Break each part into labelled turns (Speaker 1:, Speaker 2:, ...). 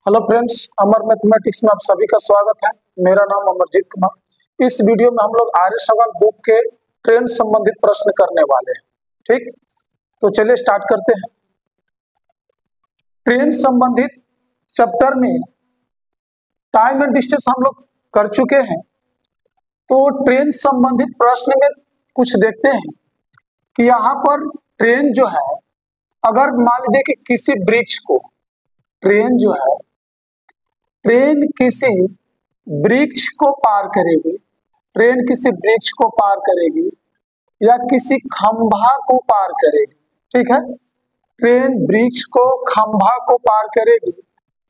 Speaker 1: Hello friends, अमर mathematics में आप सभी का स्वागत है। मेरा नाम अमरजीत कुमार। इस वीडियो में हम लोग आर्य सवाल बुक के ट्रेन संबंधित प्रश्न करने वाले हैं। ठीक, तो चलिए स्टार्ट करते हैं। ट्रेन संबंधित चैप्टर में टाइम एंड डिस्टेंस हम लोग कर चुके हैं। तो ट्रेन संबंधित प्रश्न में कुछ देखते हैं कि यहाँ पर ट्रेन जो है, अगर मान लीजिए कि किसी वृक्ष को ट्रेन जो है, ट्रेन किसी वृक्ष को पार करेगी, ट्रेन किसी वृक्ष को पार करेगी या किसी खंभा को पार करेगी। ठीक है, ट्रेन वृक्ष को, खंभा को पार करेगी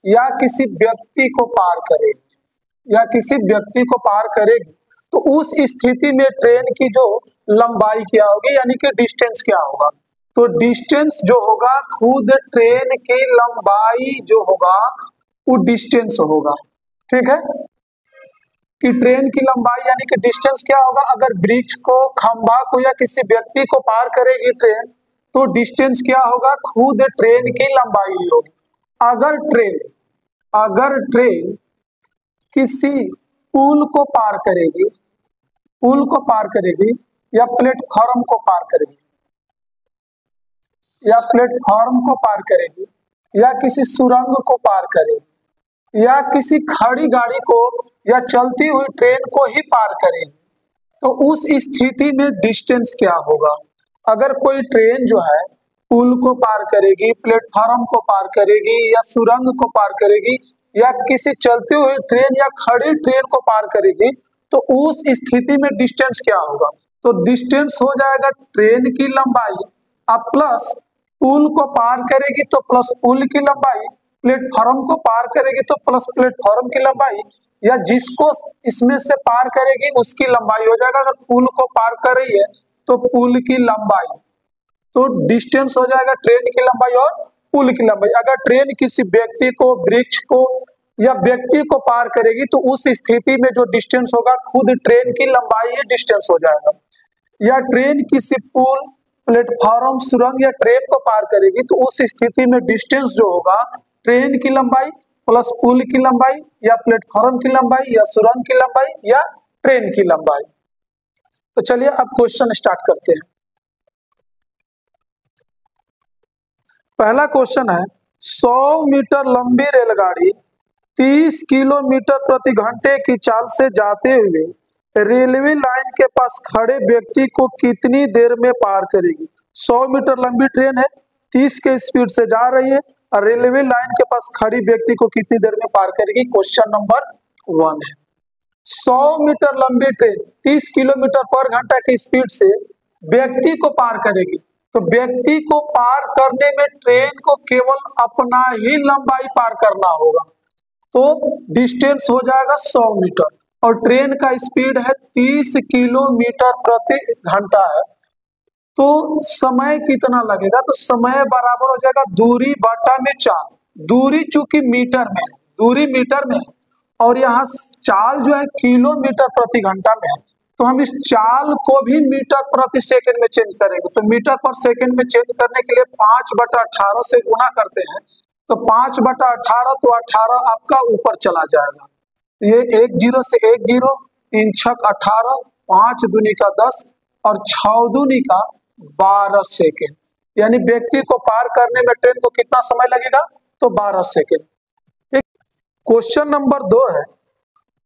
Speaker 1: या किसी व्यक्ति को पार करेगी या किसी व्यक्ति को पार करेगी, तो उस स्थिति में ट्रेन की जो लंबाई क्या होगी, यानी कि डिस्टेंस क्या होगा। तो डिस्टेंस जो होगा, खुद ट्रेन की लंबाई जो होगा वो डिस्टेंस होगा। ठीक है, कि ट्रेन की लंबाई यानी कि डिस्टेंस क्या होगा। अगर वृक्ष को, खंभा को या किसी व्यक्ति को पार करेगी ट्रेन, तो डिस्टेंस क्या होगा, खुद ट्रेन की लंबाई होगी। अगर ट्रेन किसी पुल को पार करेगी, पुल को पार करेगी या प्लेटफॉर्म को पार करेगी या प्लेटफॉर्म को पार करेगी या किसी सुरंग को पार करेगी या किसी खड़ी गाड़ी को या चलती हुई ट्रेन को ही पार करेगी, तो उस स्थिति में डिस्टेंस क्या होगा। अगर कोई ट्रेन जो है पुल को पार करेगी, प्लेटफॉर्म को पार करेगी या सुरंग को पार करेगी या किसी चलती हुई ट्रेन या खड़ी ट्रेन को पार करेगी, तो उस स्थिति में डिस्टेंस क्या होगा। तो डिस्टेंस हो जाएगा ट्रेन की लंबाई अब प्लस पुल को पार करेगी तो प्लस पुल की लंबाई, प्लेटफॉर्म को पार करेगी तो प्लस प्लेटफॉर्म की लंबाई, या जिसको इसमें से पार करेगी उसकी लंबाई हो जाएगा। अगर पुल को पार कर रही है तो पुल की लंबाई, तो डिस्टेंस हो जाएगा ट्रेन की लंबाई और पुल की लंबाई। अगर ट्रेन किसी व्यक्ति को, वृक्ष को या व्यक्ति को पार करेगी, तो उस स्थिति में जो डिस्टेंस होगा, खुद ट्रेन की लंबाई ही डिस्टेंस हो जाएगा। या ट्रेन किसी पुल, प्लेटफॉर्म, सुरंग या ट्रेन को पार करेगी, तो उस स्थिति में डिस्टेंस जो होगा, ट्रेन की लंबाई प्लस पुल की लंबाई या प्लेटफॉर्म की लंबाई या सुरंग की लंबाई या ट्रेन की लंबाई। तो चलिए अब क्वेश्चन स्टार्ट करते हैं। पहला क्वेश्चन है, 100 मीटर लंबी रेलगाड़ी 30 किलोमीटर प्रति घंटे की चाल से जाते हुए रेलवे लाइन के पास खड़े व्यक्ति को कितनी देर में पार करेगी। 100 मीटर लंबी ट्रेन है, 30 के स्पीड से जा रही है और रेलवे लाइन के पास खड़ी व्यक्ति को कितनी देर में पार करेगी। क्वेश्चन नंबर 1 है। 100 मीटर लंबी ट्रेन 30 किलोमीटर पर घंटा की स्पीड से व्यक्ति को पार करेगी, तो व्यक्ति को पार करने में ट्रेन को केवल अपना ही लंबाई पार करना होगा, तो डिस्टेंस हो जाएगा 100 मीटर और ट्रेन का स्पीड है 30 किलोमीटर प्रति घंटा है। तो समय कितना लगेगा, तो समय बराबर हो जाएगा दूरी बटा में चाल। दूरी चूंकि मीटर में है, दूरी मीटर में है और यहाँ चाल जो है किलोमीटर प्रति घंटा में है, तो हम इस चाल को भी मीटर प्रति सेकंड में चेंज करेंगे। तो मीटर पर सेकंड में चेंज करने के लिए 5/18 से गुना करते हैं, तो 5/18, तो 18 आपका ऊपर चला जाएगा। ये 1 0 से 1 0, 3 6 18, 5 दूनी का 10 और 6 दूनी का 12 सेकेंड, यानी व्यक्ति को पार करने में ट्रेन को कितना समय लगेगा, तो 12 सेकेंड। ठीक, क्वेश्चन नंबर 2 है,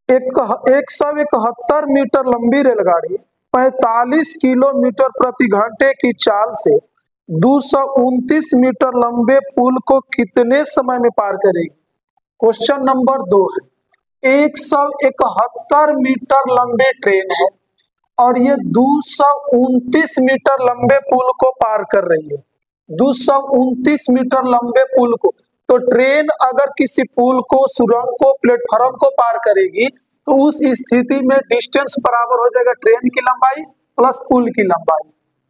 Speaker 1: 171 मीटर लंबी रेलगाड़ी 45 किलोमीटर प्रति घंटे की चाल से 229 मीटर लंबे पुल को कितने समय में पार करेगी। क्वेश्चन नंबर 2 है, 171 मीटर लंबी ट्रेन है और ये 229 मीटर लंबे पुल को पार कर रही है। 229 मीटर लंबे पुल को, तो ट्रेन अगर किसी पुल को, सुरंग को, प्लेटफॉर्म को पार करेगी, तो उस स्थिति में डिस्टेंस बराबर हो जाएगा ट्रेन की लंबाई प्लस पुल की लंबाई।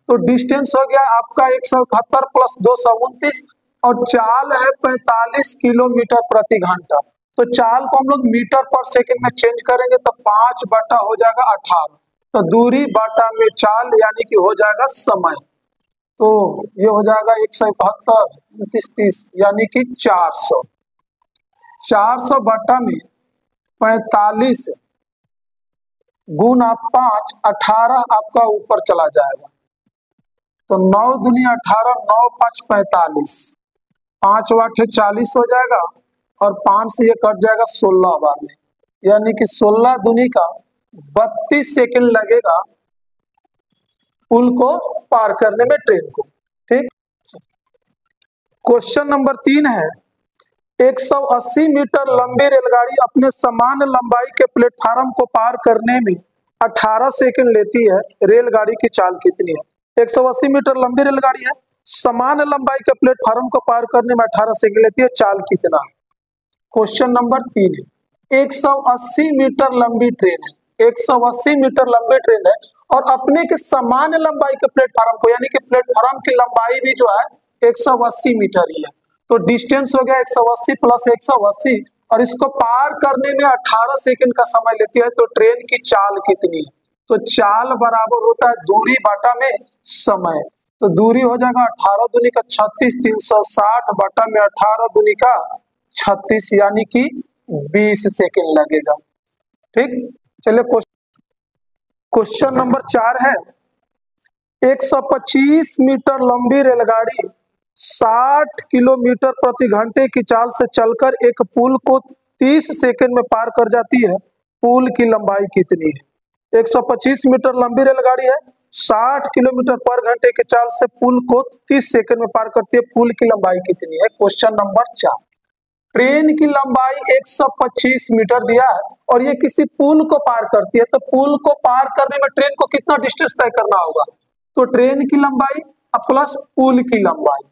Speaker 1: तो डिस्टेंस हो गया आपका 171 प्लस 229 और चाल है 45 किलोमीटर प्रति घंटा। तो चाल को हम लोग मीटर पर सेकंड में चेंज करेंगे, तो 5 बटा हो जाएगा 18, तो दूरी बटा में चाल यानी कि हो जाएगा समय। तो ये हो जाएगा 171 29 30 यानी कि 400। 400 बटा में 45 गुना 5, 18 आपका ऊपर चला जाएगा। तो 9 दूनी 18, 9 5 45, 5 8 40 हो जाएगा और 5 से ये कट जाएगा 16 बार में, यानी कि 16 दूनी का 32 सेकंड लगेगा पुल को पार करने में ट्रेन को। ठीक। क्वेश्चन नंबर 3 है, 180 मीटर लंबी रेलगाड़ी अपने समान लंबाई के प्लेटफार्म को पार करने में 18 सेकंड लेती है, रेलगाड़ी की चाल कितनी है? 180 मीटर लंबी रेलगाड़ी है, समान लंबाई के प्लेटफार्म को पार करने में 18 सेकंड लेती है, चाल कितना? क्वेश्चन नंबर 3 है, 180 मीटर लंबी ट्रेन है, 180 मीटर लंबी ट्रेन है और अपने के समान लंबाई के प्लेटफार्म को, यानी कि प्लेटफार्म की लंबाई भी जो है 180 मीटर ही है, तो डिस्टेंस हो गया 180 प्लस 180 और इसको पार करने में 18 सेकंड का समय लेती है, तो ट्रेन की चाल कितनी है? तो चाल बराबर होता है दूरी बटा में समय। तो दूरी हो जाएगा 18 दूनी का 36, 360 बटा में 18 दूनी का 36, यानी कि 20 सेकंड लगेगा। ठीक। चलिए क्वेश्चन नंबर 4 है, 125 मीटर लंबी रेलगाड़ी 60 किलोमीटर प्रति घंटे की चाल से चलकर एक पुल को 30 सेकंड में पार कर जाती है, पुल की लंबाई कितनी है? 125 मीटर लंबी रेलगाड़ी है, 60 किलोमीटर पर घंटे की चाल से पुल को 30 सेकंड में पार करती है, पुल की लंबाई कितनी है? क्वेश्चन नंबर 4, ट्रेन की लंबाई 125 मीटर दिया है और ये किसी पुल को पार करती है, तो पुल को पार करने में ट्रेन को कितना डिस्टेंस तय करना होगा? तो ट्रेन की लंबाई प्लस पुल की लंबाई,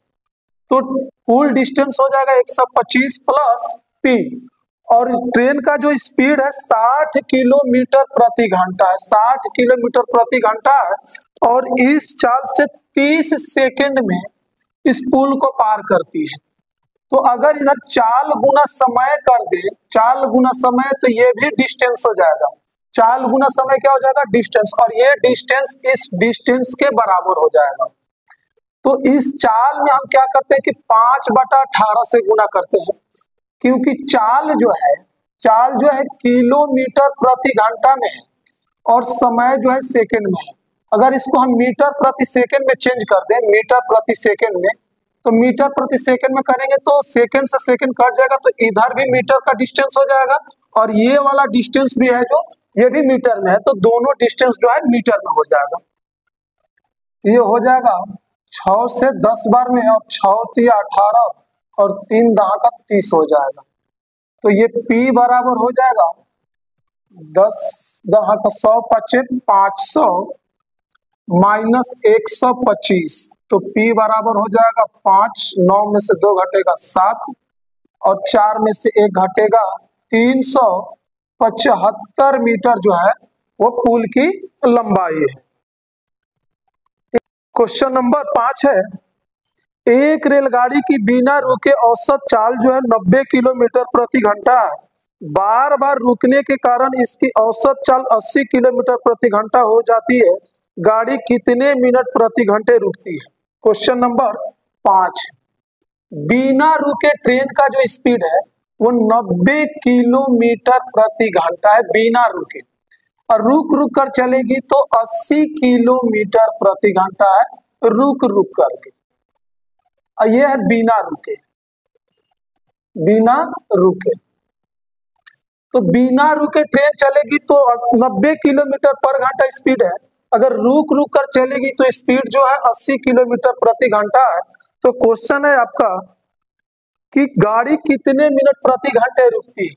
Speaker 1: तो कुल डिस्टेंस हो जाएगा 125 प्लस पी, और ट्रेन का जो स्पीड है 60 किलोमीटर प्रति घंटा है, 60 किलोमीटर प्रति घंटा है और इस चाल से 30 सेकंड में इस पुल को पार करती है। तो अगर इधर चाल गुना समय कर दे, चाल गुना समय, तो ये भी डिस्टेंस हो जाएगा, चाल गुना समय क्या हो जाएगा? डिस्टेंस, और ये डिस्टेंस इस डिस्टेंस के बराबर हो जाएगा। तो इस चाल में हम क्या करते हैं कि 5 बटा 18 से गुना करते हैं, क्योंकि चाल जो है किलोमीटर प्रति घंटा में है और समय जो है सेकंड में है। अगर इसको हम मीटर प्रति सेकंड में चेंज कर दें, मीटर प्रति सेकंड में, तो मीटर प्रति सेकंड में करेंगे तो सेकंड से सेकंड कट जाएगा, तो इधर भी मीटर का डिस्टेंस हो जाएगा और ये वाला डिस्टेंस भी है जो ये भी मीटर में है, तो दोनों डिस्टेंस जो है मीटर में हो जाएगा। ये हो जाएगा 6 से 10 बार में, और 6 3 18 और 3 10 का 30 हो जाएगा। तो ये P बराबर हो जाएगा 10 10 का 100 25 500 माइनस 125, तो P बराबर हो जाएगा 5, 9 में से 2 घटेगा 7 और 4 में से 1 घटेगा 375 मीटर जो है वो पुल की लंबाई है। क्वेश्चन नंबर 5 है, एक रेलगाड़ी की बिना रुके औसत चाल जो है 90 किलोमीटर प्रति घंटा है, बार बार रुकने के कारण इसकी औसत चाल 80 किलोमीटर प्रति घंटा हो जाती है, गाड़ी कितने मिनट प्रति घंटे रुकती है? क्वेश्चन नंबर 5, बिना रुके ट्रेन का जो स्पीड है वो 90 किलोमीटर प्रति घंटा है बिना रुके, और रुक रुक कर चलेगी तो 80 किलोमीटर प्रति घंटा है रुक रुक करके, और ये है बिना रुके, बिना रुके। तो बिना रुके ट्रेन चलेगी तो 90 किलोमीटर पर घंटा स्पीड है, अगर रुक रुक कर चलेगी तो स्पीड जो है 80 किलोमीटर प्रति घंटा है। तो क्वेश्चन है आपका कि गाड़ी कितने मिनट प्रति घंटे रुकती है?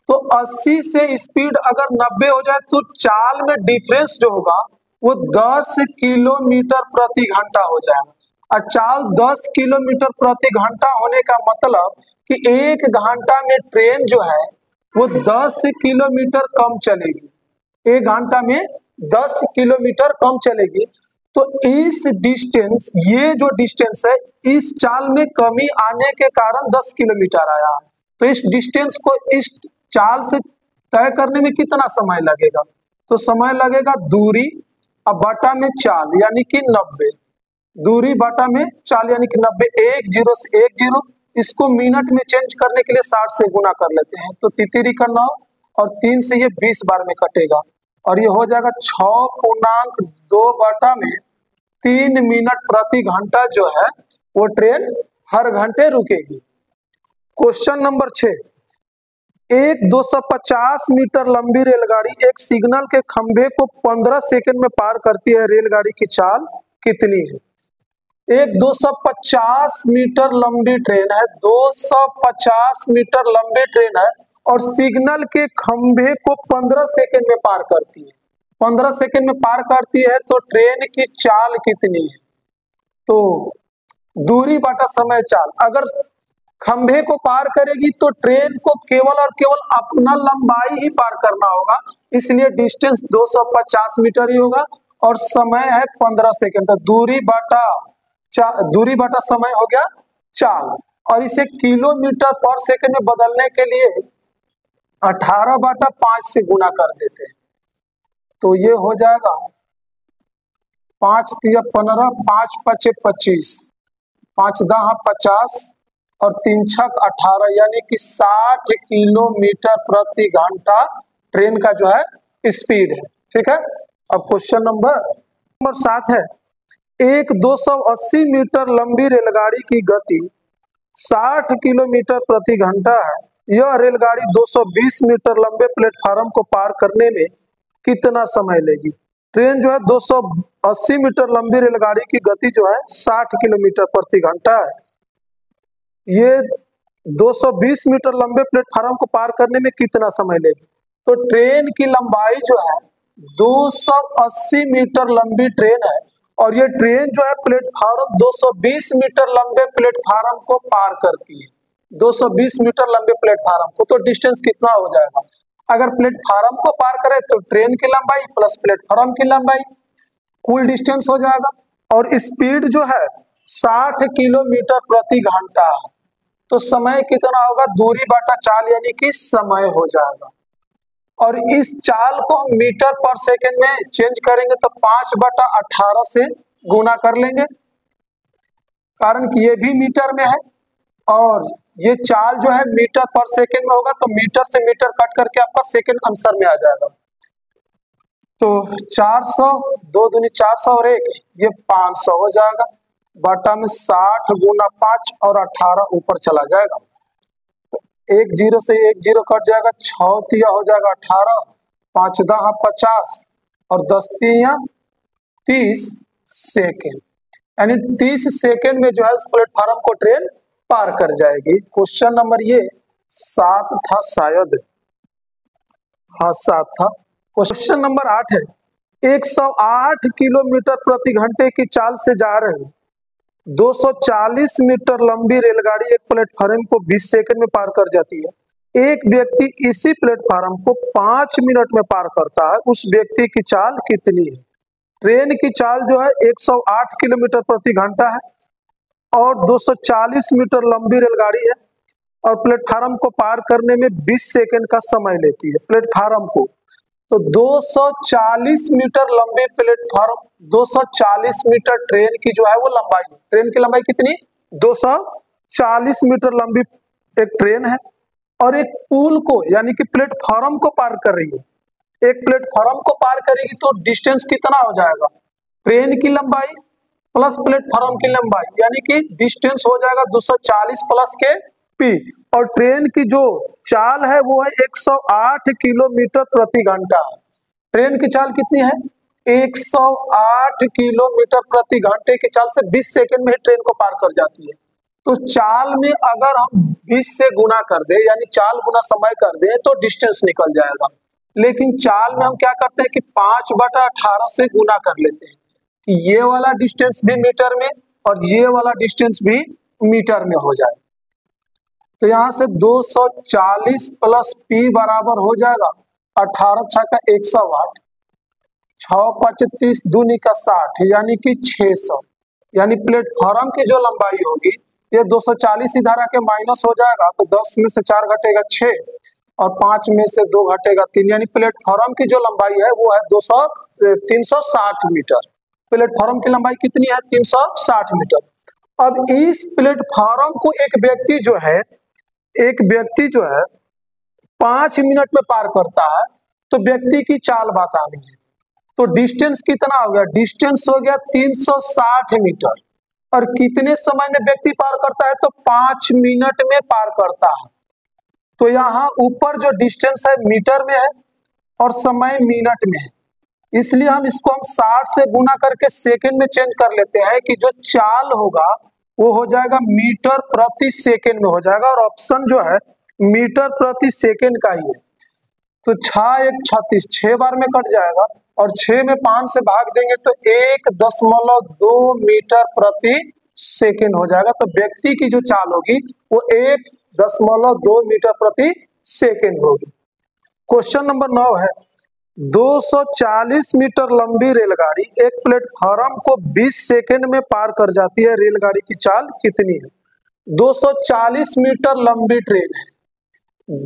Speaker 1: तो 80 से स्पीड अगर 90 हो जाए तो चाल में डिफरेंस जो होगा वो 10 किलोमीटर प्रति घंटा हो जाएगा, और चाल 10 किलोमीटर प्रति घंटा होने का मतलब कि 1 घंटा में ट्रेन जो है वो 10 किलोमीटर कम चलेगी, 1 घंटा में 10 किलोमीटर कम चलेगी। तो इस डिस्टेंस, ये जो डिस्टेंस है इस चाल में कमी आने के कारण 10 किलोमीटर आया है, तो इस डिस्टेंस को इस चाल से तय करने में कितना समय लगेगा? तो समय लगेगा दूरी अब बटा में चाल यानी कि 90, दूरी बटा में चाल यानी कि 90, 1 0 से 1 0, इसको मिनट में चेंज करने के लिए 60 से गुना कर लेते हैं, तो तितरी का 9 और 3 से ये 20 बार में कटेगा और ये हो जाएगा 6.2 बटा में 3 मिनट प्रति घंटा जो है वो ट्रेन हर घंटे रुकेगी। क्वेश्चन नंबर 6, एक 250 मीटर लंबी रेलगाड़ी एक सिग्नल के खंभे को 15 सेकंड में पार करती है, रेलगाड़ी की चाल कितनी है? एक 250 मीटर लंबी ट्रेन है, 250 मीटर लंबी ट्रेन है और सिग्नल के खंभे को 15 सेकंड में पार करती है। 15 सेकंड में पार करती है तो ट्रेन की चाल कितनी है? तो दूरी बटा समय चाल, अगर खंभे को पार करेगी तो ट्रेन को केवल और केवल अपना लंबाई ही पार करना होगा, इसलिए डिस्टेंस 250 मीटर ही होगा और समय है 15 सेकंड। तो दूरी बटा समय हो गया चाल, और इसे किलोमीटर पर सेकंड में बदलने के लिए 18/5 से गुना कर देते हैं, तो ये हो जाएगा 5 तिया 15, 5 पचे 25, 5 दहा 50 और 3 छक 18, यानी कि 60 किलोमीटर प्रति घंटा ट्रेन का जो है स्पीड है। ठीक है, अब क्वेश्चन नंबर 7 है, एक 280 मीटर लंबी रेलगाड़ी की गति 60 किलोमीटर प्रति घंटा है। यह रेलगाड़ी 220 मीटर लंबे प्लेटफार्म को पार करने में कितना समय लेगी? ट्रेन जो है 280 मीटर लंबी रेलगाड़ी की गति जो है 60 किलोमीटर प्रति घंटा है। ये 220 मीटर लंबे प्लेटफार्म को पार करने में कितना समय लेगी? तो ट्रेन की लंबाई जो है 280 मीटर लंबी ट्रेन है और ये ट्रेन जो है प्लेटफार्म 220 मीटर लंबे प्लेटफार्म को पार करती है। 220 मीटर लंबे प्लेटफार्म को, तो डिस्टेंस कितना हो जाएगा? अगर प्लेटफार्म को पार करे तो ट्रेन की लंबाई प्लस प्लेटफार्म की लंबाई, कुल डिस्टेंस हो जाएगा। और स्पीड जो है 60 किलोमीटर प्रति घंटा है, तो समय कितना होगा? दूरी बटा चाल, यानी कि समय हो जाएगा। और इस चाल को हम मीटर पर सेकंड में चेंज करेंगे तो 5/18 से गुना कर लेंगे, कारण कि ये भी मीटर में है और ये चाल जो है मीटर पर सेकंड में होगा, तो मीटर से मीटर कट करके आपका सेकंड आंसर में आ जाएगा। तो 400, 2 दूनी 400 और 1 ये 500 हो जाएगा, बटा में 60 गुना 5 और 18 ऊपर चला जाएगा। तो 1 0 से 1 0 कट जाएगा, 6 तिया हो जाएगा 18, 5 दहा 50 और 10 तिया 30 सेकेंड, यानी 30 सेकेंड में जो है उस प्लेटफार्म को ट्रेन पार कर जाएगी। क्वेश्चन नंबर ये 7 था शायद, हाँ 7 था। क्वेश्चन नंबर 8 है, 108 किलोमीटर प्रति घंटे की चाल से जा रही 240 मीटर लंबी रेलगाड़ी एक प्लेटफार्म को 20 सेकंड में पार कर जाती है। एक व्यक्ति इसी प्लेटफार्म को 5 मिनट में पार करता है, उस व्यक्ति की चाल कितनी है? ट्रेन की चाल जो है 108 किलोमीटर प्रति घंटा है और 240 मीटर लंबी रेलगाड़ी है और प्लेटफार्म को पार करने में 20 सेकंड का समय लेती है प्लेटफार्म को। तो 240 मीटर लंबे प्लेटफार्म, 240 मीटर ट्रेन की जो है वो लंबाई है। ट्रेन की लंबाई कितनी? 240 मीटर लंबी एक ट्रेन है और एक पुल को यानी कि प्लेटफार्म को पार कर रही है। एक प्लेटफार्म को पार करेगी तो डिस्टेंस कितना हो जाएगा? ट्रेन की लंबाई प्लस प्लेटफार्म की लंबाई, यानी कि डिस्टेंस हो जाएगा 240 प्लस के पी, और ट्रेन की जो चाल है वो है 108 किलोमीटर प्रति घंटा। ट्रेन की चाल कितनी है? 108 किलोमीटर प्रति घंटे की चाल से 20 सेकंड में ही ट्रेन को पार कर जाती है। तो चाल में अगर हम 20 से गुना कर दे, यानी चाल गुना समय कर दे, तो डिस्टेंस निकल जाएगा। लेकिन चाल में हम क्या करते हैं कि 5/18 से गुना कर लेते हैं कि ये वाला डिस्टेंस भी मीटर में और ये वाला डिस्टेंस भी मीटर में हो जाए। तो यहाँ से 240 प्लस पी बराबर हो जाएगा 18 छक्का 108, 6 5 30 दूनी का 60, यानी कि 600। यानी प्लेटफॉर्म की जो लंबाई होगी ये 240 इधर आके माइनस हो जाएगा, तो 10 में से 4 घटेगा 6 और 5 में से 2 घटेगा 3, यानी प्लेटफॉर्म की जो लंबाई है वो है 360 मीटर। प्लेटफॉर्म की लंबाई कितनी है? 360 मीटर। अब इस प्लेटफॉर्म को एक व्यक्ति जो है 5 मिनट में पार करता है, तो व्यक्ति की चाल बतानी है। तो डिस्टेंस कितना हो गया? डिस्टेंस हो गया 360 मीटर। और कितने समय में व्यक्ति पार करता है? तो 5 मिनट में पार करता है। तो यहाँ ऊपर जो डिस्टेंस है मीटर में है और समय मिनट में है, इसलिए हम इसको 60 से गुना करके सेकंड में चेंज कर लेते हैं कि जो चाल होगा वो हो जाएगा मीटर प्रति सेकंड में हो जाएगा, और ऑप्शन जो है मीटर प्रति सेकंड का ही है। तो 6 एक 36, 6 बार में कट जाएगा, और 6 में 5 से भाग देंगे तो 1.2 मीटर प्रति सेकंड हो जाएगा। तो व्यक्ति की जो चाल होगी वो 1.2 मीटर प्रति सेकंड होगी। क्वेश्चन नंबर 9 है, 240 मीटर लंबी रेलगाड़ी एक प्लेटफॉर्म को 20 सेकंड में पार कर जाती है, रेलगाड़ी की चाल कितनी है? 240 मीटर लंबी ट्रेन है,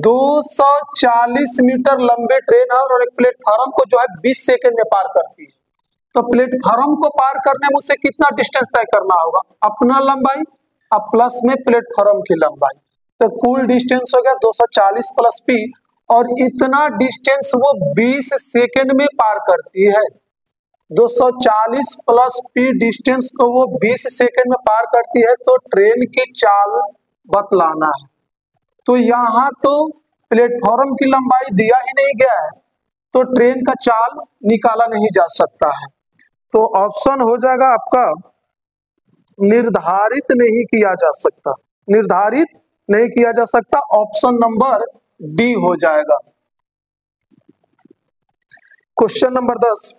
Speaker 1: 240 मीटर लंबी ट्रेन है और एक प्लेटफॉर्म को जो है 20 सेकंड में पार करती है। तो प्लेटफॉर्म को पार करने में उसे कितना डिस्टेंस तय करना होगा? अपना लंबाई अब प्लस में प्लेटफॉर्म की लंबाई, तो कुल डिस्टेंस हो गया 240 प्लस पी, और इतना डिस्टेंस वो 20 सेकंड में पार करती है। 240 प्लस पी डिस्टेंस को वो 20 सेकंड में पार करती है, तो ट्रेन की चाल बतलाना है। तो यहाँ तो प्लेटफॉर्म की लंबाई दिया ही नहीं गया है, तो ट्रेन का चाल निकाला नहीं जा सकता है। तो ऑप्शन हो जाएगा आपका निर्धारित नहीं किया जा सकता, निर्धारित नहीं किया जा सकता, ऑप्शन नंबर डी हो जाएगा। क्वेश्चन नंबर 10,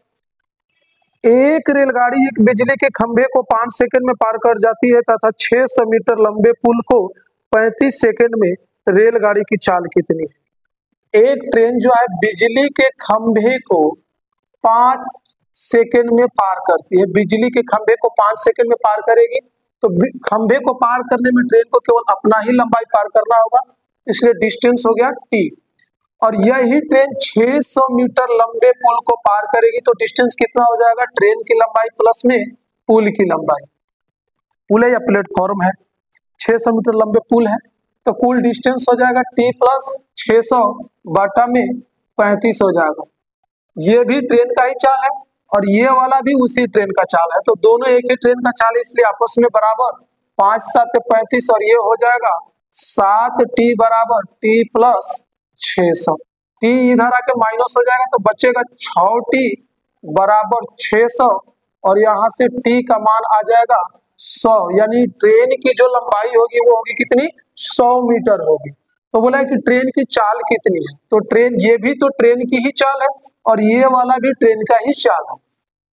Speaker 1: एक रेलगाड़ी एक बिजली के खंभे को 5 सेकंड में पार कर जाती है तथा 600 मीटर लंबे पुल को 35 सेकंड में, रेलगाड़ी की चाल कितनी है? एक ट्रेन जो है बिजली के खंभे को 5 सेकंड में पार करती है, बिजली के खंभे को 5 सेकंड में पार करेगी, तो खंभे को पार करने में ट्रेन को केवल अपना ही लंबाई पार करना होगा, इसलिए डिस्टेंस हो गया टी। और यही ट्रेन 600 मीटर लंबे पुल को पार करेगी, तो डिस्टेंस कितना हो जाएगा? ट्रेन की लंबाई प्लस में पुल की लंबाई, पुल है या प्लेटफॉर्म है, 600 मीटर लंबे पुल है, तो कुल डिस्टेंस हो जाएगा टी प्लस 600 बटा में 35 हो जाएगा। ये भी ट्रेन का ही चाल है और ये वाला भी उसी ट्रेन का चाल है, तो दोनों एक ही ट्रेन का चाल है, इसलिए आपस में बराबर, 5 7 35, और ये हो जाएगा 7 टी बराबर टी प्लस 600। टी इधर आके माइनस हो जाएगा, तो बचेगा 6 टी बराबर 600, और यहाँ से टी का मान आ जाएगा 100, यानी ट्रेन की जो लंबाई होगी वो होगी कितनी? 100 मीटर होगी। तो बोला है कि ट्रेन की चाल कितनी है, तो ट्रेन, ये भी तो ट्रेन की ही चाल है और ये वाला भी ट्रेन का ही चाल है,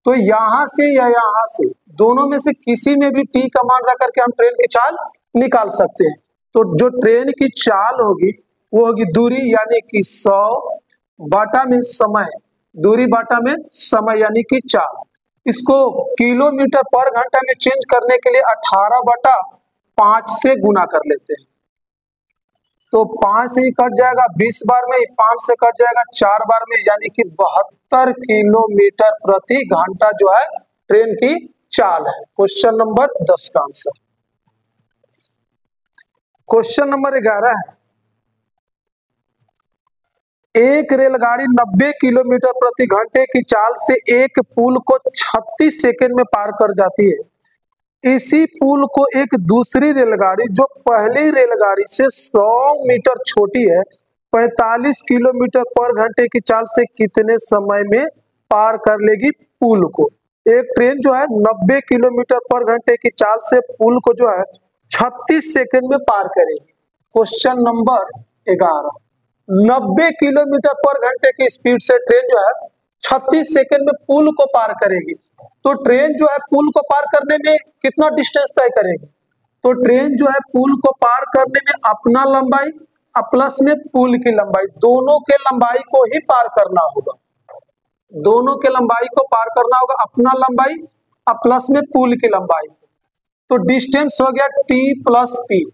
Speaker 1: तो यहाँ से या यहाँ से दोनों में से किसी में भी टी का मान रख करके हम ट्रेन की चाल निकाल सकते हैं। तो जो ट्रेन की चाल होगी वो होगी दूरी यानी कि 100 बाटा में समय, दूरी बाटा में समय यानी कि चाल। इसको किलोमीटर पर घंटा में चेंज करने के लिए 18 बटा 5 से गुना कर लेते हैं, तो 5 से ही कट जाएगा 20 बार में, 5 से कट जाएगा 4 बार में, यानी कि 72 किलोमीटर प्रति घंटा जो है ट्रेन की चाल है। क्वेश्चन नंबर 10 का आंसर। क्वेश्चन नंबर 11 है, एक रेलगाड़ी 90 किलोमीटर प्रति घंटे की चाल से एक पुल को 36 सेकंड में पार कर जाती है। इसी पुल को एक दूसरी रेलगाड़ी जो पहली रेलगाड़ी से 100 मीटर छोटी है 45 किलोमीटर पर घंटे की चाल से कितने समय में पार कर लेगी पुल को? एक ट्रेन जो है 90 किलोमीटर पर घंटे की चाल से पुल को जो है 36 सेकंड में पार करेगी। क्वेश्चन नंबर 11, 90 किलोमीटर पर घंटे की स्पीड से ट्रेन जो है 36 सेकंड में पुल को पार करेगी, तो ट्रेन जो है पुल को पार करने में कितना डिस्टेंस तय करेगी? तो ट्रेन जो है पुल को पार करने में अपना लंबाई प्लस में पुल की लंबाई, दोनों के लंबाई को ही पार करना होगा, दोनों के लंबाई को पार करना होगा, अपना लंबाई प्लस में पुल की लंबाई। तो डिस्टेंस हो गया टी प्लस पी।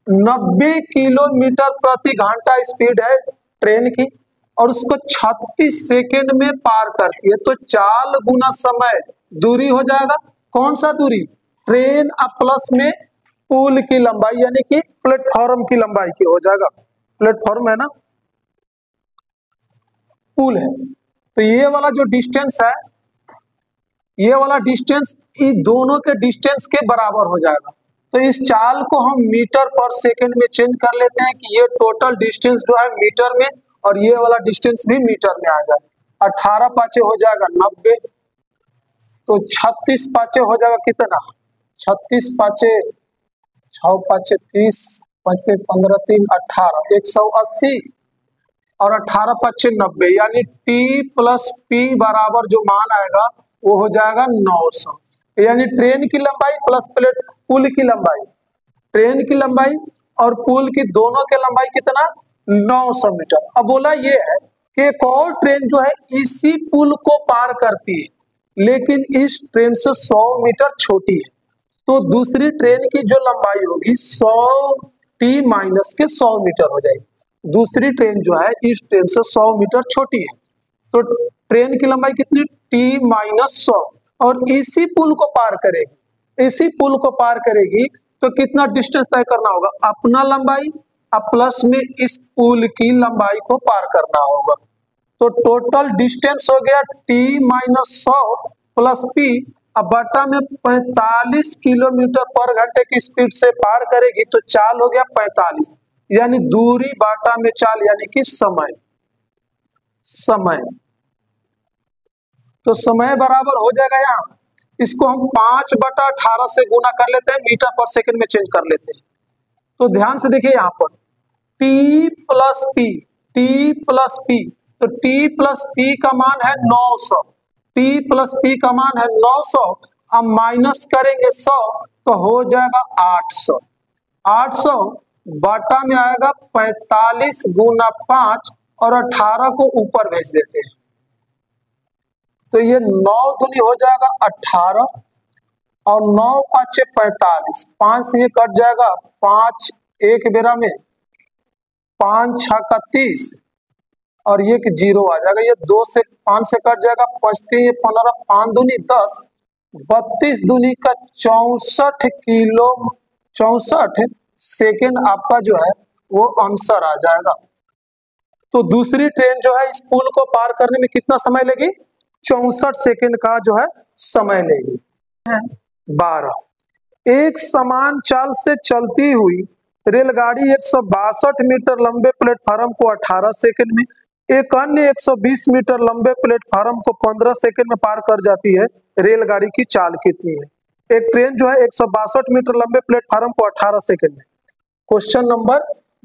Speaker 1: 90 किलोमीटर प्रति घंटा स्पीड है ट्रेन की और उसको 36 सेकंड में पार करती है, तो चाल गुना समय दूरी हो जाएगा। कौन सा दूरी? ट्रेन और प्लस में पुल की लंबाई यानी कि प्लेटफॉर्म की लंबाई की हो जाएगा। प्लेटफॉर्म है ना, पुल है, तो ये वाला जो डिस्टेंस है, ये वाला डिस्टेंस इन दोनों के डिस्टेंस के बराबर हो जाएगा। तो इस चाल को हम मीटर पर सेकंड में चेंज कर लेते हैं कि ये टोटल डिस्टेंस जो है मीटर में और ये वाला डिस्टेंस भी मीटर में आ जाए। 18 पाँचे हो जाएगा 90, तो 36 पाँचे हो जाएगा कितना, 36 पाँचे 6 पाँचे 30, 5 15 3 18, 180 और 18 पाँचे 90, यानी T प्लस P बराबर जो मान आएगा वो हो जाएगा 900। यानी ट्रेन की लंबाई प्लस पुल की लंबाई, ट्रेन की लंबाई और पुल की दोनों के लंबाई कितना, 900 मीटर। अब बोला ये है कि एक और ट्रेन जो है इसी पुल को पार करती है, लेकिन इस ट्रेन से 100 मीटर छोटी है, तो दूसरी ट्रेन की जो लंबाई होगी 100 T माइनस के 100 मीटर हो जाएगी। दूसरी ट्रेन जो है इस ट्रेन से 100 मीटर छोटी है, तो ट्रेन की लंबाई कितनी, T माइनस 100, और इसी पुल को पार करेगी, इसी पुल को पार करेगी तो कितना डिस्टेंस तय करना होगा, अपना लंबाई अब प्लस में इस पुल की लंबाई को पार करना होगा। तो टोटल डिस्टेंस हो गया T माइनस 100 प्लस P, अब बटा में 45 किलोमीटर पर घंटे की स्पीड से पार करेगी, तो चाल हो गया 45, यानी दूरी बाटा में चाल यानी कि समय, समय तो समय बराबर हो जाएगा यहाँ, इसको हम 5/18 से गुना कर लेते हैं, मीटर पर सेकंड में चेंज कर लेते हैं। तो ध्यान से देखिए यहाँ पर T plus P, T plus P, तो T प्लस P का मान है 900, T प्लस P का मान है 900, अब माइनस करेंगे 100 तो हो जाएगा 800, 800 बटा में आएगा 45 गुना 5 और 18 को ऊपर भेज देते हैं, तो ये 9 दूनी हो जाएगा 18 और 9 पाँचे 45, 5 से ये कट जाएगा, 5 एक बेरा में, 5 6 का 30 और ये कि 0 आ जाएगा, ये 2 से 5 से कट जाएगा, 5 3 ये 15, 5 दूनी 10, 32 दूनी का 64 किलो 64 सेकेंड आपका जो है वो आंसर आ जाएगा। तो दूसरी ट्रेन जो है इस पुल को पार करने में कितना समय लेगी, 64 सेकेंड का जो है समय लेगी। 12 एक समान चाल से चलती हुई रेलगाड़ी 162 मीटर लंबे प्लेटफार्म को 18 सेकेंड में, एक अन्य 120 मीटर लंबे प्लेटफार्म को 15 सेकेंड में पार कर जाती है, रेलगाड़ी की चाल कितनी है। एक ट्रेन जो है 162 मीटर लंबे प्लेटफार्म को 18 सेकेंड में। क्वेश्चन नंबर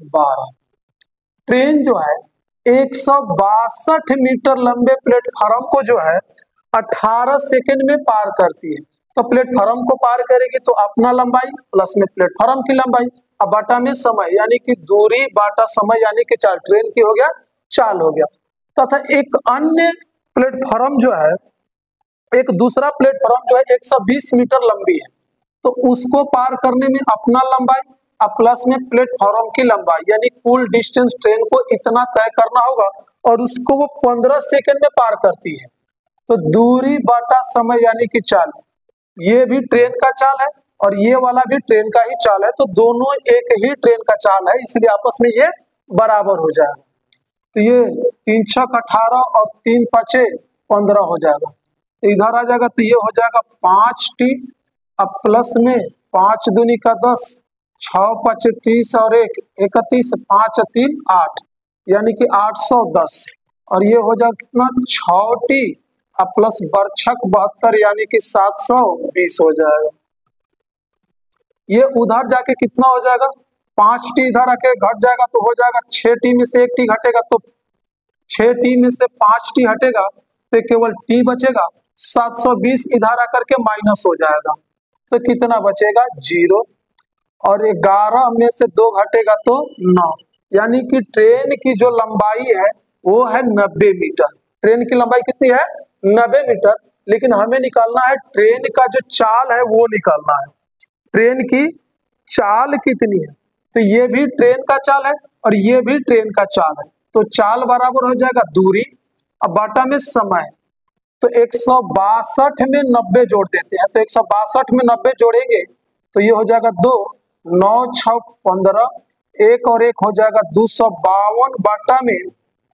Speaker 1: 12, ट्रेन जो है 162 मीटर लंबे प्लेटफार्म को जो है 18 सेकेंड में पार करती है, तो प्लेटफार्म को पार करेगी तो अपना लंबाई प्लस में प्लेटफार्म की लंबाई, अब बाटा में समय यानी कि दूरी बाटा समय यानी कि चाल, ट्रेन की हो गया चाल हो गया। तथा एक अन्य प्लेटफार्म जो है, एक दूसरा प्लेटफार्म जो है 120 मीटर लंबी है, तो उसको पार करने में अपना लंबाई अब प्लस में प्लेटफार्म की लंबाई, यानी कुल डिस्टेंस ट्रेन को इतना तय करना होगा और उसको वो 15 सेकेंड में पार करती है, तो दूरी बाटा समय यानी कि चाल, ये भी ट्रेन का चाल है और ये वाला भी ट्रेन का ही चाल है, तो दोनों एक ही ट्रेन का चाल है, इसलिए आपस में ये बराबर हो जाएगा। तो ये 3 6 18 और 3 5 15 हो जाएगा, तो इधर आ जाएगा, तो ये हो जाएगा 5T, अब प्लस में 5 दूनी का 10, 6 5 30 और 1 31, 5 3 8 यानी कि 810, और ये हो जाएगा कितना 6T, अब प्लस बरछक 72 यानी कि 720 हो जाएगा। ये उधर जाके कितना हो जाएगा, 5T इधर आके घट जाएगा तो हो जाएगा 6T में से 1T घटेगा, तो 6T में से 5T हटेगा तो केवल T बचेगा, 720 इधर आकर के माइनस हो जाएगा, तो कितना बचेगा 0, और 11 में से 2 घटेगा तो 9, यानी कि ट्रेन की जो लंबाई है वो है 90 मीटर। ट्रेन की लंबाई कितनी है 90 मीटर, लेकिन हमें निकालना है ट्रेन का जो चाल है वो निकालना है, ट्रेन की चाल कितनी है, तो ये भी ट्रेन का चाल है और ये भी ट्रेन का चाल है, तो चाल बराबर हो जाएगा दूरी अब बाटा में समय, तो 162 में 90 जोड़ देते हैं, तो 162 में 90 जोड़ेंगे तो ये हो जाएगा 2, 9 6 15, एक और एक हो जाएगा 252 बटा में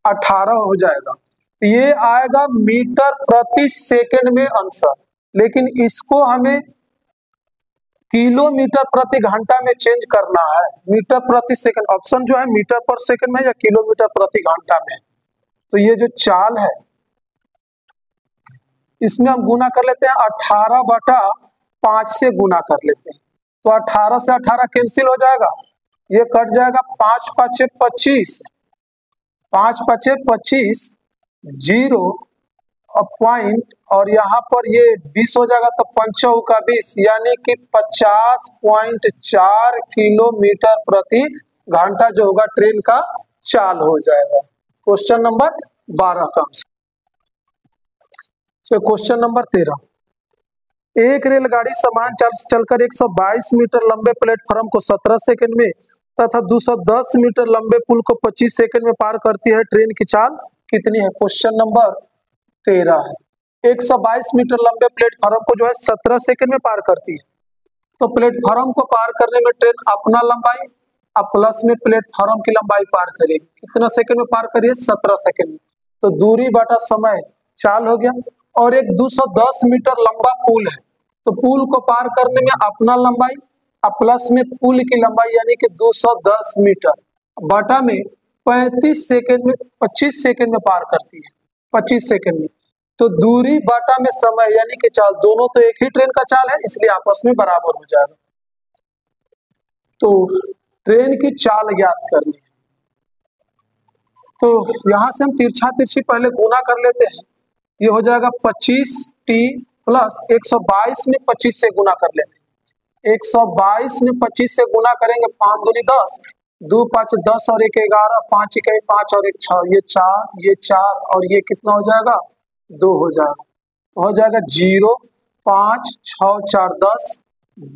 Speaker 1: 18 हो जाएगा। तो ये आएगा मीटर प्रति सेकंड में आंसर, लेकिन इसको हमें किलोमीटर प्रति घंटा में चेंज करना है। मीटर प्रति सेकंड, ऑप्शन जो है मीटर पर सेकंड में या किलोमीटर प्रति घंटा में। तो ये जो चाल है इसमें हम गुना कर लेते हैं, 18 बटा 5 से गुना कर लेते हैं, तो 18 से 18 कैंसिल हो जाएगा, ये कट जाएगा, 5 5 25, 5 5 25, 0 पॉइंट और यहाँ पर ये 20 हो जाएगा, तो 5 का 20 यानी कि 50.4 किलोमीटर प्रति घंटा जो होगा ट्रेन का चाल हो जाएगा। क्वेश्चन नंबर 12 का आंसर। क्वेश्चन नंबर 13, एक रेलगाड़ी समान चाल से चलकर 122 मीटर लंबे प्लेटफॉर्म को 17 सेकंड में तथा 210 मीटर लंबे पुल को 25 सेकंड में पार करती है, ट्रेन की चाल कितनी है? क्वेश्चन नंबर 13 है। 122 मीटर लंबे प्लेटफॉर्म को जो है 17 सेकंड में पार करती है, तो प्लेटफॉर्म को पार करने में ट्रेन अपना लंबाई अब प्लस में प्लेटफॉर्म की लंबाई पार करेगी, कितना सेकंड में पार करिए? 17 सेकंड में, तो दूरी बटा समय चाल हो गया। और एक 210 मीटर लंबा पुल है, तो पुल को पार करने में अपना लंबाई अब प्लस में पुल की लंबाई यानी कि 210 मीटर बटा में 25 सेकंड में पार करती है, 25 सेकंड में, तो दूरी बटा में समय यानी कि चाल, दोनों तो एक ही ट्रेन का चाल है इसलिए आपस में बराबर हो जाएगा। तो ट्रेन की चाल ज्ञात करनी है, तो यहां से हम तिरछा तिरछी पहले गुना कर लेते हैं, ये हो जाएगा 25t प्लस 122 में 25 से गुना कर लेते हैं, 122 में 25 से गुना करेंगे, 5 दूनी 10, 2 5 10 और 1 11, 5 1 5 और 1 6, ये 4 और ये कितना हो जाएगा? 2 हो जाएगा, तो हो जाएगा 0 5 6 4 10,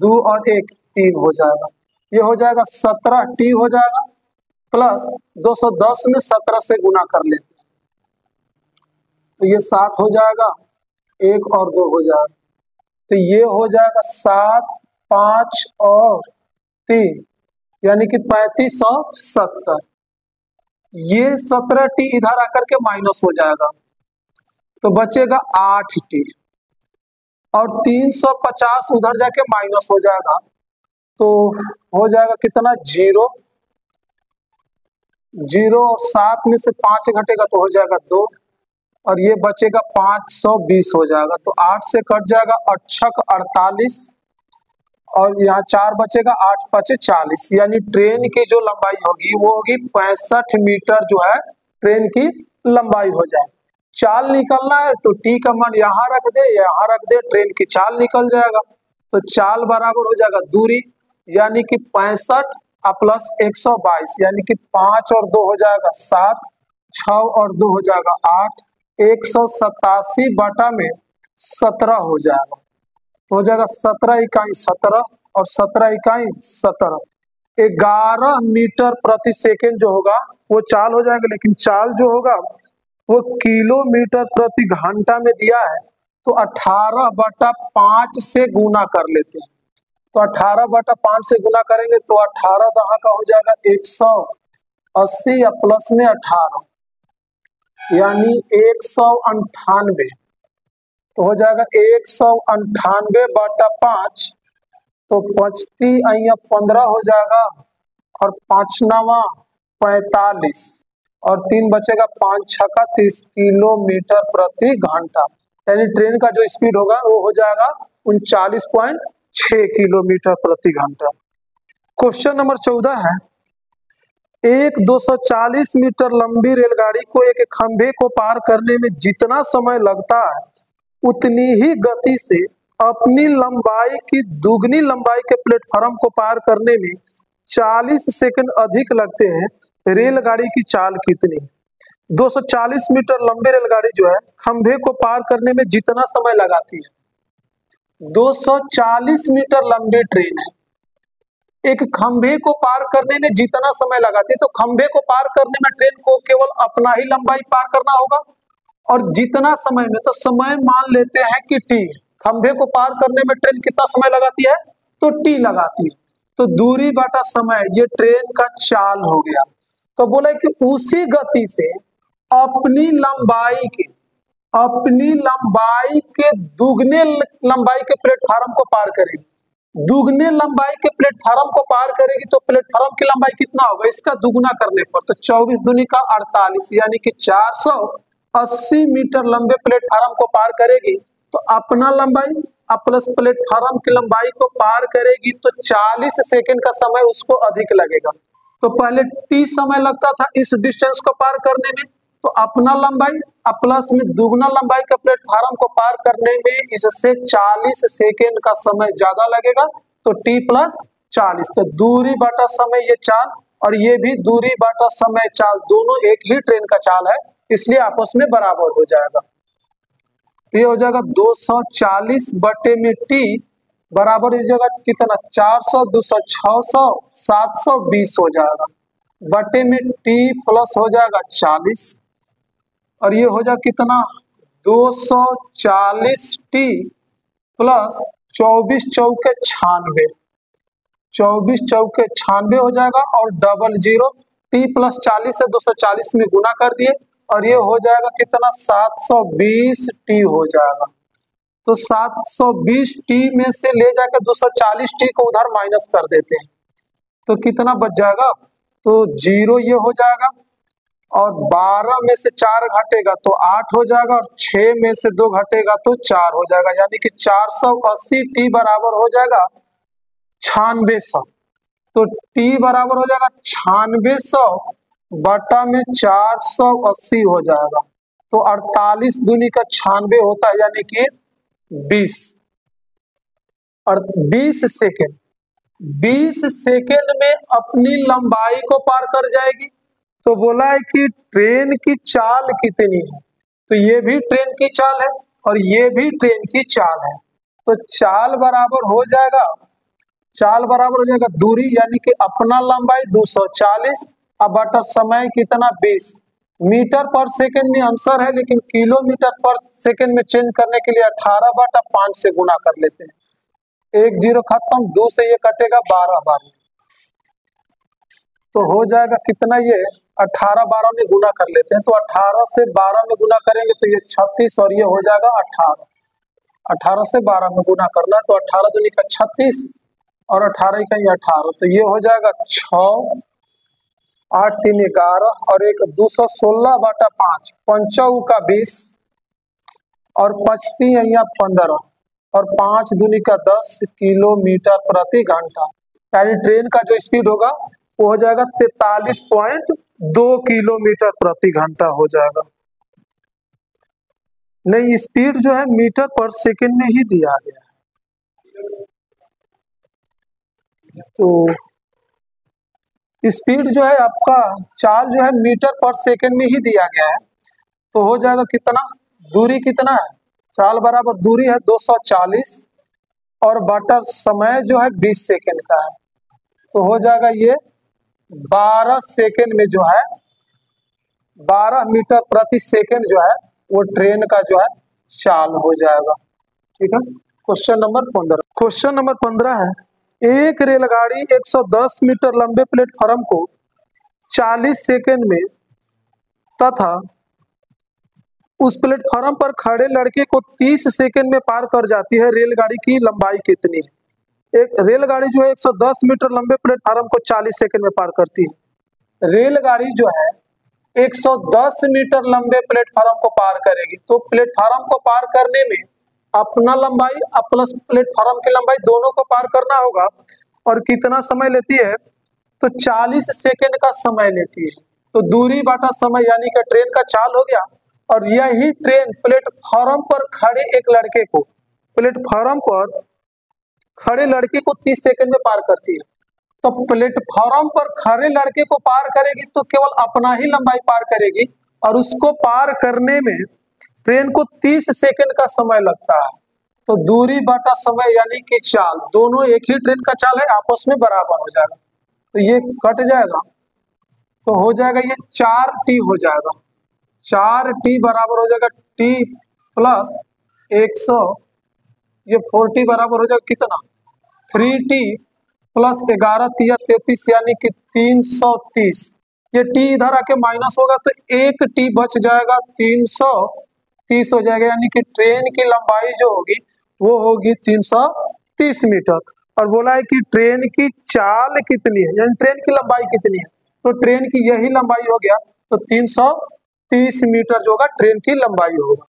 Speaker 1: 2 और 1 3 हो जाएगा, ये हो जाएगा 17t हो जाएगा प्लस 210 में 17 से गुना कर लेते हैं, तो ये 7 हो जाएगा, 1 और 2 हो जाएगा, तो ये हो जाएगा 7 5 और 3 यानी कि 35 और 70, ये 17t इधर आकर के माइनस हो जाएगा, तो बचेगा 8t और 350 उधर जाके माइनस हो जाएगा, तो हो जाएगा कितना? 0 0 और 7 में से 5 घटेगा तो हो जाएगा 2 और ये बचेगा 520 हो जाएगा, तो 8 से कट जाएगा 8 48 और यहाँ 4 बचेगा, 8 5 40 यानी ट्रेन की जो लंबाई होगी वो होगी 65 मीटर जो है ट्रेन की लंबाई हो जाए। चाल निकलना है तो टी का मान यहाँ रख दे, ट्रेन की चाल निकल जाएगा, तो चाल बराबर हो जाएगा दूरी यानी कि 65 प्लस 122 यानी कि 5 और 2 हो जाएगा 7, 6 और 2 हो जाएगा 8, 187 बटा में 17 हो जाएगा, तो हो जाएगा 17 इकाई 17 और 17 इकाई 17, 11 मीटर प्रति सेकंड जो होगा वो चाल हो जाएगा, लेकिन चाल जो होगा वो किलोमीटर प्रति घंटा में दिया है, तो 18 बटा 5 से गुना कर लेते हैं, तो 18 बटा 5 से गुना करेंगे तो 18 दहा का हो जाएगा 180 या प्लस में 18 यानी 198, तो हो जाएगा 198 बटा 5, तो 15 हो जाएगा और 5 9 45 और 3 बचेगा, 5 6 30 किलोमीटर प्रति घंटा, यानी ट्रेन का जो स्पीड होगा वो हो जाएगा 39.6 किलोमीटर प्रति घंटा। क्वेश्चन नंबर 14 है, एक 240 मीटर लंबी रेलगाड़ी को एक खंभे को पार करने में जितना समय लगता है उतनी ही गति से अपनी लंबाई की दुगनी लंबाई के प्लेटफॉर्म को पार करने में 40 सेकंड अधिक लगते हैं, रेलगाड़ी की चाल कितनी है? 240 मीटर लंबी रेलगाड़ी जो है खंभे को पार करने में जितना समय लगाती है, 240 मीटर लंबी ट्रेन है, एक खंभे को पार करने में जितना समय लगाती है, तो खंभे को पार करने में ट्रेन को केवल अपना ही लंबाई पार करना होगा और जितना समय में, तो समय मान लेते हैं कि टी, खंभे को पार करने में ट्रेन कितना समय लगाती है, तो टी लगाती है। तो दूरी बटा समय, ये ट्रेन का चाल हो गया। तो बोला कि उसी गति से अपनी लंबाई के दुगने लंबाई के प्लेटफार्म को पार करेगी। दुगने लंबाई के प्लेटफार्म को पार करेगी तो प्लेटफार्म की लंबाई कितना होगा, इसका दुगुना करने पर, तो 24 दूनी का 48, यानी कि 480 मीटर लंबे प्लेटफार्म को पार करेगी। तो अपना लंबाई प्लस प्लेटफार्म की लंबाई को पार करेगी तो 40 सेकंड का समय उसको अधिक लगेगा। तो पहले टी समय लगता था इस डिस्टेंस को पार करने में, तो अपना लंबाई प्लस में दुगना लंबाई के प्लेटफार्म को पार करने में इससे 40 सेकेंड का समय ज्यादा लगेगा, तो टी प्लस 40। तो दूरी बटा समय ये चाल, और ये भी दूरी बटा समय चाल, दोनों एक ही ट्रेन का चाल है, इसलिए आपस में बराबर हो जाएगा। ये हो जाएगा 240 बटे में टी बराबर इस जगह कितना, 400, 200, 600, 720 हो जाएगा, बटे में टी प्लस हो जाएगा 40, और ये हो जाएगा कितना, 240 टी प्लस 24 चौके 96, 24 चौके 96 हो जाएगा, और डबल जीरो, टी प्लस 40 से 240 में गुना कर दिए, और ये हो जाएगा कितना, 720 टी हो जाएगा। तो 720 टी में से ले जाकर 240 टी को उधर माइनस कर देते हैं, तो कितना बच जाएगा, तो 0 ये हो जाएगा, और 12 में से 4 घटेगा तो 8 हो जाएगा, और 6 में से 2 घटेगा तो 4 हो जाएगा, यानी कि 480 टी बराबर हो जाएगा 9600। तो टी बराबर हो जाएगा 9600 बटा में 480 हो जाएगा, तो 48 दूनी का 96 होता है, यानी कि 20 और 20 सेकेंड में अपनी लंबाई को पार कर जाएगी। तो बोला है कि ट्रेन की चाल कितनी है, तो ये भी ट्रेन की चाल है और ये भी ट्रेन की चाल है, तो चाल बराबर हो जाएगा दूरी, यानी कि अपना लंबाई 240 अब बटा समय कितना 20। मीटर पर सेकंड में आंसर है, लेकिन किलोमीटर पर सेकंड में चेंज करने के लिए 18 बटा 5 से गुना कर लेते हैं। 1 0 खत्म, 2 से ये कटेगा 12 बार, तो हो जाएगा कितना, ये 18 12 में गुना कर लेते हैं, तो 18 से 12 में गुना करेंगे तो ये 36, और ये हो जाएगा 18। 18 से 12 में गुना करना है, तो 18 दूनी का 36 और 18 का 18, तो ये हो जाएगा 6 8 3 11 और एक 216 बटा 5, 5 का 20 और 25 यहाँ 15 और 5 दूनी का 10 किलोमीटर प्रति घंटा, यानी ट्रेन का जो स्पीड होगा वो हो जाएगा 43.2 किलोमीटर प्रति घंटा हो जाएगा। नहीं, स्पीड जो है मीटर पर सेकंड में ही दिया गया है, तो स्पीड जो है आपका चाल जो है मीटर पर सेकंड में ही दिया गया है, तो हो जाएगा कितना, दूरी कितना है, चाल बराबर दूरी है 240 और बटा समय जो है 20 सेकंड का है, तो हो जाएगा ये 12 सेकंड में जो है 12 मीटर प्रति सेकंड जो है वो ट्रेन का जो है चाल हो जाएगा। ठीक है, क्वेश्चन नंबर 15। क्वेश्चन नंबर 15 है, एक रेलगाड़ी 110 मीटर लंबे प्लेटफार्म को 40 सेकंड में तथा उस प्लेटफार्म पर खड़े लड़के को 30 सेकंड में पार कर जाती है, रेलगाड़ी की लंबाई कितनी है? एक रेलगाड़ी जो है 110 मीटर लंबे प्लेटफार्म को 40 सेकंड में पार करती है। रेलगाड़ी जो है 110 मीटर लंबे प्लेटफार्म को पार करेगी, तो प्लेटफार्म को पार करने में अपना लंबाई प्लस प्लेटफार्म की लंबाई दोनों को पार करना होगा, और कितना समय लेती है, तो 40 सेकंड का समय लेती है। तो दूरी बाटा समय, यानी कि ट्रेन का चाल हो गया, और यही ट्रेन प्लेटफार्म पर खड़े एक लड़के को, प्लेटफार्म पर खड़े लड़के को 30 सेकंड में पार करती है। तो प्लेटफार्म पर खड़े लड़के को पार करेगी तो केवल अपना ही लंबाई पार करेगी, और उसको पार करने में ट्रेन को 30 सेकंड का समय लगता है। तो दूरी बटा समय यानी कि चाल, दोनों एक ही ट्रेन का चाल है, आपस में बराबर हो जाएगा, तो ये कट जाएगा, तो हो जाएगा ये 4t हो जाएगा, 4t बराबर हो जाएगा टी प्लस 100, ये 40 बराबर हो जाएगा कितना, 3t प्लस 11 तिया 33 यानी कि 330। ये t इधर आके माइनस होगा तो एक t बच जाएगा, 330 हो जाएगा, यानी कि ट्रेन की लंबाई जो होगी वो होगी 330 मीटर। और बोला है कि ट्रेन की चाल कितनी है, यानी ट्रेन की लंबाई कितनी है, तो ट्रेन की यही लंबाई हो गया, तो 330 मीटर जो होगा ट्रेन की लंबाई होगा।